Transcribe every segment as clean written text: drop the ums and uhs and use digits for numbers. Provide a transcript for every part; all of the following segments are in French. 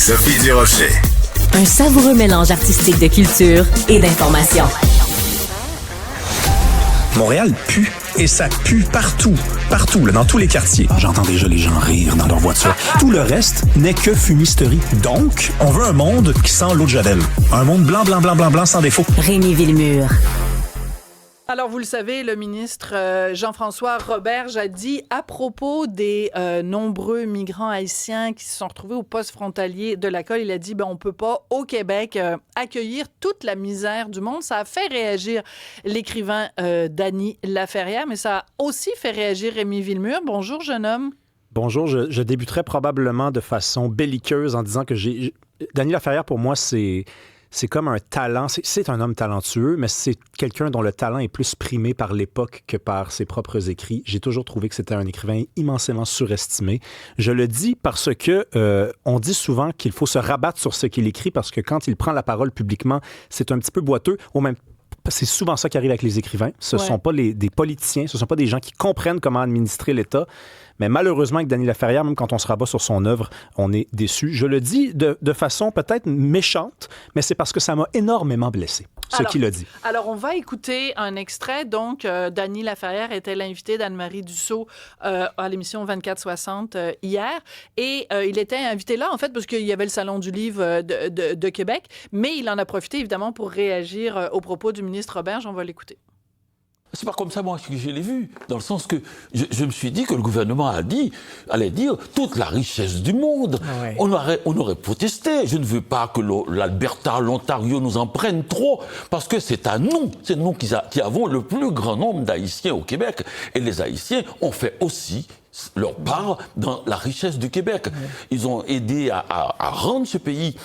Sophie Durocher. Un savoureux mélange artistique de culture et d'information. Montréal pue, et ça pue partout, là, dans tous les quartiers. J'entends déjà les gens rire dans leur voiture. Tout le reste n'est que fumisterie. Donc, on veut un monde qui sent l'eau de Javel. Un monde blanc, sans défaut. Rémi Villemure. Alors, vous le savez, le ministre Jean-François Roberge a dit à propos des nombreux migrants haïtiens qui se sont retrouvés au poste frontalier de la Colle, il a dit, on peut pas, au Québec, accueillir toute la misère du monde. Ça a fait réagir l'écrivain Dany Laferrière, mais ça a aussi fait réagir Rémi Villemure. Bonjour, jeune homme. Bonjour, je débuterai probablement de façon belliqueuse en disant que Dany Laferrière, pour moi, c'est comme un talent. C'est un homme talentueux, mais c'est quelqu'un dont le talent est plus primé par l'époque que par ses propres écrits. J'ai toujours trouvé que c'était un écrivain immensément surestimé. Je le dis parce que on dit souvent qu'il faut se rabattre sur ce qu'il écrit parce que quand il prend la parole publiquement, c'est un petit peu boiteux. C'est souvent ça qui arrive avec les écrivains. Ce ne sont pas des politiciens, ce ne sont pas des gens qui comprennent comment administrer l'État. Mais malheureusement, avec Dany Laferrière, même quand on se rabat sur son œuvre, on est déçu. Je le dis de façon peut-être méchante, mais c'est parce que ça m'a énormément blessé, qu'il a dit. Alors, on va écouter un extrait. Donc, Dany Laferrière était l'invité d'Anne-Marie Dussault à l'émission 24-60 hier. Et il était invité là, en fait, parce qu'il y avait le Salon du livre de Québec. Mais il en a profité, évidemment, pour réagir aux propos du ministre Roberge. On va l'écouter. C'est pas comme ça, moi, que je l'ai vu. Dans le sens que je me suis dit que le gouvernement allait dire toute la richesse du monde. Ah ouais. On aurait protesté. Je ne veux pas que l'Alberta, l'Ontario nous en prennent trop. Parce que c'est nous qui avons le plus grand nombre d'Haïtiens au Québec. Et les Haïtiens ont fait aussi leur part dans la richesse du Québec. Ouais. Ils ont aidé à rendre ce pays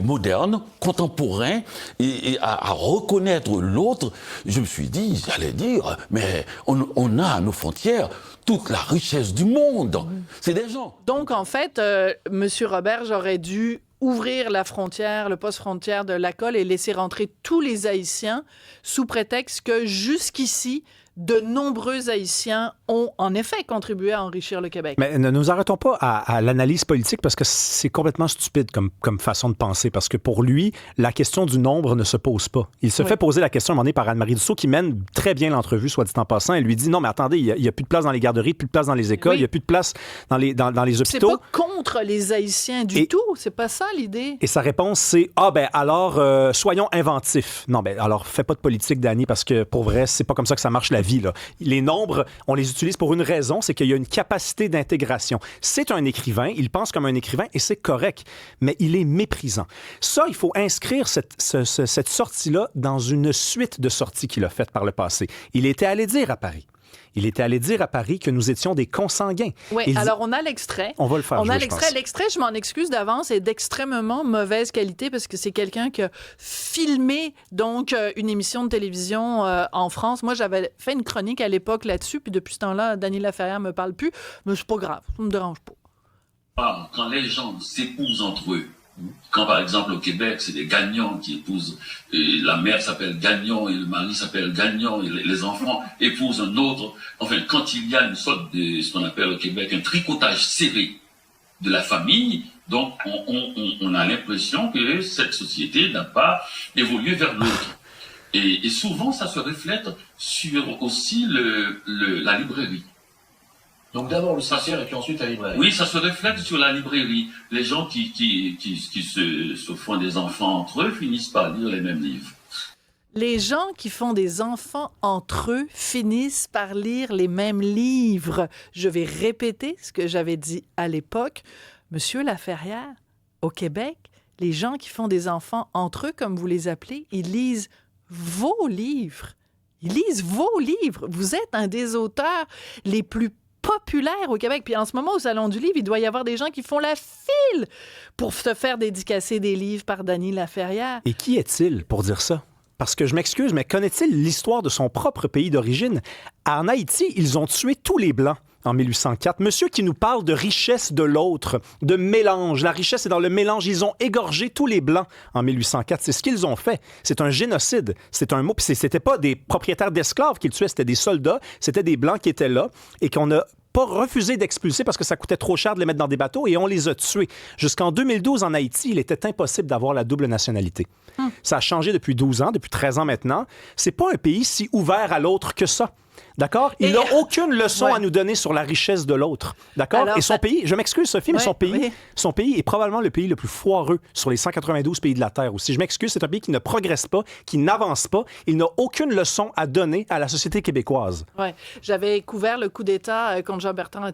moderne, contemporain, et à reconnaître l'autre. Je me suis dit, j'allais dire, mais on a à nos frontières toute la richesse du monde. C'est des gens. Donc, en fait, M. Roberge aurait dû ouvrir la frontière, le poste frontière de la Colle et laisser rentrer tous les Haïtiens sous prétexte que jusqu'ici, de nombreux Haïtiens ont en effet contribué à enrichir le Québec. Mais ne nous arrêtons pas à l'analyse politique parce que c'est complètement stupide comme façon de penser. Parce que pour lui, la question du nombre ne se pose pas. Il se fait poser la question à un moment donné par Anne-Marie Dussault qui mène très bien l'entrevue, soit dit en passant. Elle lui dit, non mais attendez, il n'y a plus de place dans les garderies, plus de place dans les écoles, il n'y a plus de place dans les hôpitaux. C'est pas contre les Haïtiens du tout. C'est pas ça l'idée. Et sa réponse, c'est, alors, soyons inventifs. Non, alors, fais pas de politique, Dany, parce que pour vrai, c'est pas comme ça que ça marche la vie. Là. Les nombres, on les utilise pour une raison, c'est qu'il y a une capacité d'intégration. C'est un écrivain, il pense comme un écrivain et c'est correct, mais il est méprisant. Ça, il faut inscrire cette sortie-là dans une suite de sorties qu'il a faites par le passé. Il était allé dire à Paris que nous étions des consanguins. Oui, alors on a l'extrait. On va le faire. L'extrait, je m'en excuse d'avance, est d'extrêmement mauvaise qualité parce que c'est quelqu'un qui a filmé donc une émission de télévision en France. Moi, j'avais fait une chronique à l'époque là-dessus, puis depuis ce temps-là, Dany Laferrière me parle plus, mais c'est pas grave, ça me dérange pas. Quand les gens s'épousent entre eux, quand par exemple au Québec, c'est des gagnants qui épousent, et la mère s'appelle Gagnon et le mari s'appelle Gagnon et les enfants épousent un autre. Enfin, quand il y a une sorte de, ce qu'on appelle au Québec, un tricotage serré de la famille, donc on a l'impression que cette société n'a pas évolué vers l'autre. Et souvent, ça se reflète sur aussi la librairie. Donc d'abord le cimetière et puis ensuite la librairie. Oui, ça se reflète sur la librairie. Les gens qui se font des enfants entre eux finissent par lire les mêmes livres. Les gens qui font des enfants entre eux finissent par lire les mêmes livres. Je vais répéter ce que j'avais dit à l'époque. Monsieur Laferrière, au Québec, les gens qui font des enfants entre eux, comme vous les appelez, ils lisent vos livres. Ils lisent vos livres. Vous êtes un des auteurs les plus populaire au Québec. Puis en ce moment, au Salon du Livre, il doit y avoir des gens qui font la file pour se faire dédicacer des livres par Dany Laferrière. Et qui est-il pour dire ça? Parce que je m'excuse, mais connaît-il l'histoire de son propre pays d'origine? En Haïti, ils ont tué tous les Blancs. en 1804. Monsieur qui nous parle de richesse de l'autre, de mélange. La richesse est dans le mélange. Ils ont égorgé tous les Blancs en 1804. C'est ce qu'ils ont fait. C'est un génocide. C'est un mot. Puis c'était pas des propriétaires d'esclaves qu'ils tuaient, c'était des soldats. C'était des Blancs qui étaient là et qu'on a pas refusé d'expulser parce que ça coûtait trop cher de les mettre dans des bateaux et on les a tués. Jusqu'en 2012, en Haïti, il était impossible d'avoir la double nationalité. Ça a changé depuis 12 ans, depuis 13 ans maintenant. C'est pas un pays si ouvert à l'autre que ça. D'accord? Il n'a aucune leçon à nous donner sur la richesse de l'autre. D'accord? Et son pays, je m'excuse, Sophie, mais son pays est probablement le pays le plus foireux sur les 192 pays de la Terre aussi. Je m'excuse, c'est un pays qui ne progresse pas, qui n'avance pas. Il n'a aucune leçon à donner à la société québécoise. Oui. J'avais couvert le coup d'État contre Jean-Bertrand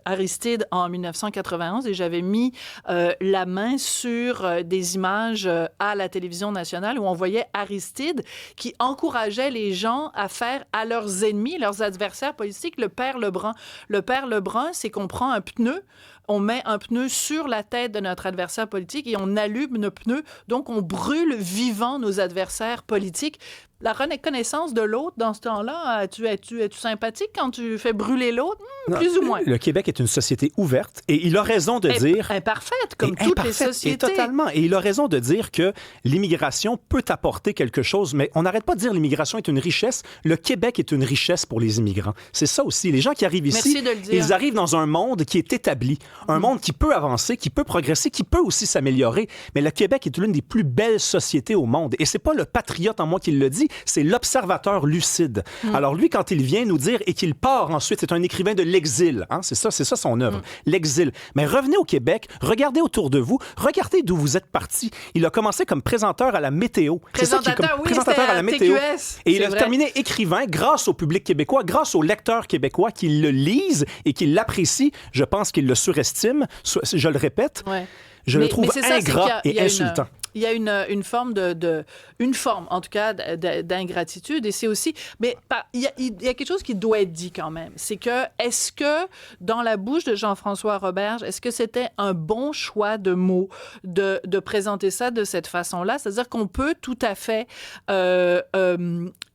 Aristide en 1991 et j'avais mis la main sur des images à la télévision nationale où on voyait Aristide qui encourageait les gens à faire à leurs ennemis, leurs adversaires politiques, le père Lebrun. Le père Lebrun, c'est qu'on prend un pneu, on met un pneu sur la tête de notre adversaire politique et on allume le pneu. Donc, on brûle vivant nos adversaires politiques. La reconnaissance de l'autre dans ce temps-là, es-tu sympathique quand tu fais brûler l'autre? Plus ou moins. Le Québec est une société ouverte et il a raison de dire... Imparfaite, comme toutes les sociétés. Et totalement. Et il a raison de dire que l'immigration peut apporter quelque chose, mais on n'arrête pas de dire l'immigration est une richesse. Le Québec est une richesse pour les immigrants. C'est ça aussi. Les gens qui arrivent ici, ils arrivent dans un monde qui est établi, un monde qui peut avancer, qui peut progresser, qui peut aussi s'améliorer. Mais le Québec est l'une des plus belles sociétés au monde. Et c'est pas le patriote en moi qui le dit, c'est l'observateur lucide. Alors lui, quand il vient nous dire et qu'il part ensuite, c'est un écrivain de l'exil. Hein? C'est ça son œuvre, l'exil. Mais revenez au Québec, regardez autour de vous, regardez d'où vous êtes parti. Il a commencé comme présenteur à la météo. Présentateur à la météo. TQS, et il a terminé écrivain grâce au public québécois, grâce aux lecteurs québécois qui le lisent et qui l'apprécient. Je pense qu'il le surestime. Je le répète. Ouais. Je le trouve ingrat et insultant. Il y a une forme en tout cas, d'ingratitude. Et c'est aussi... Mais il y a quelque chose qui doit être dit quand même. C'est que, est-ce que, dans la bouche de Jean-François Roberge, est-ce que c'était un bon choix de mots de présenter ça de cette façon-là? C'est-à-dire qu'on peut tout à fait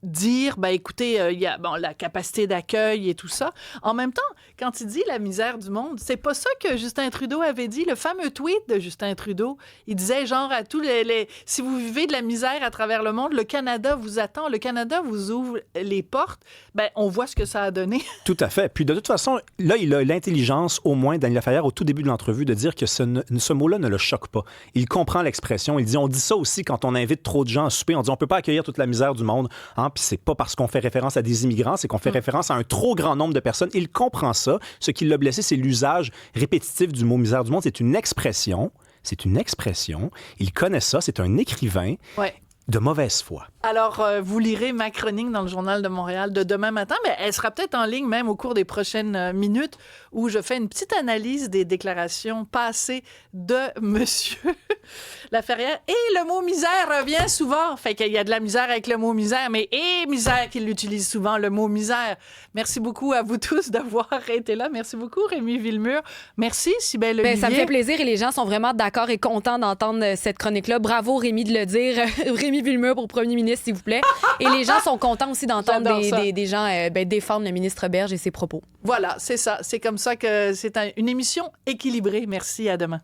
dire, écoutez, il y a la capacité d'accueil et tout ça. En même temps, quand il dit la misère du monde, c'est pas ça que Justin Trudeau avait dit. Le fameux tweet de Justin Trudeau, il disait genre à tous si vous vivez de la misère à travers le monde, le Canada vous attend, le Canada vous ouvre les portes. On voit ce que ça a donné. Tout à fait. Puis de toute façon, là, il a l'intelligence, au moins, Daniel Laferrière, au tout début de l'entrevue, de dire que ce mot-là ne le choque pas. Il comprend l'expression. Il dit, on dit ça aussi quand on invite trop de gens à souper. On dit, on peut pas accueillir toute la misère du monde. Hein? Puis c'est pas parce qu'on fait référence à des immigrants, c'est qu'on fait référence à un trop grand nombre de personnes. Il comprend ça. Ce qui l'a blessé, c'est l'usage répétitif du mot misère du monde. C'est une expression. C'est une expression. Il connaît ça. C'est un écrivain de mauvaise foi. Alors, vous lirez ma chronique dans le Journal de Montréal de demain matin, mais elle sera peut-être en ligne même au cours des prochaines minutes où je fais une petite analyse des déclarations passées de Monsieur Laferrière. Et le mot misère revient souvent. Fait qu'il y a de la misère avec le mot misère, mais misère qu'il utilise souvent, le mot misère. Merci beaucoup à vous tous d'avoir été là. Merci beaucoup, Rémi Villemur. Merci, Cybèle Olivier. Ça me fait plaisir et les gens sont vraiment d'accord et contents d'entendre cette chronique-là. Bravo, Rémi, de le dire. Rémi Villemur pour premier ministre, s'il vous plaît. Et les gens sont contents aussi d'entendre des gens défendre le ministre Berge et ses propos. Voilà, c'est ça. C'est comme ça que c'est une émission équilibrée. Merci, à demain.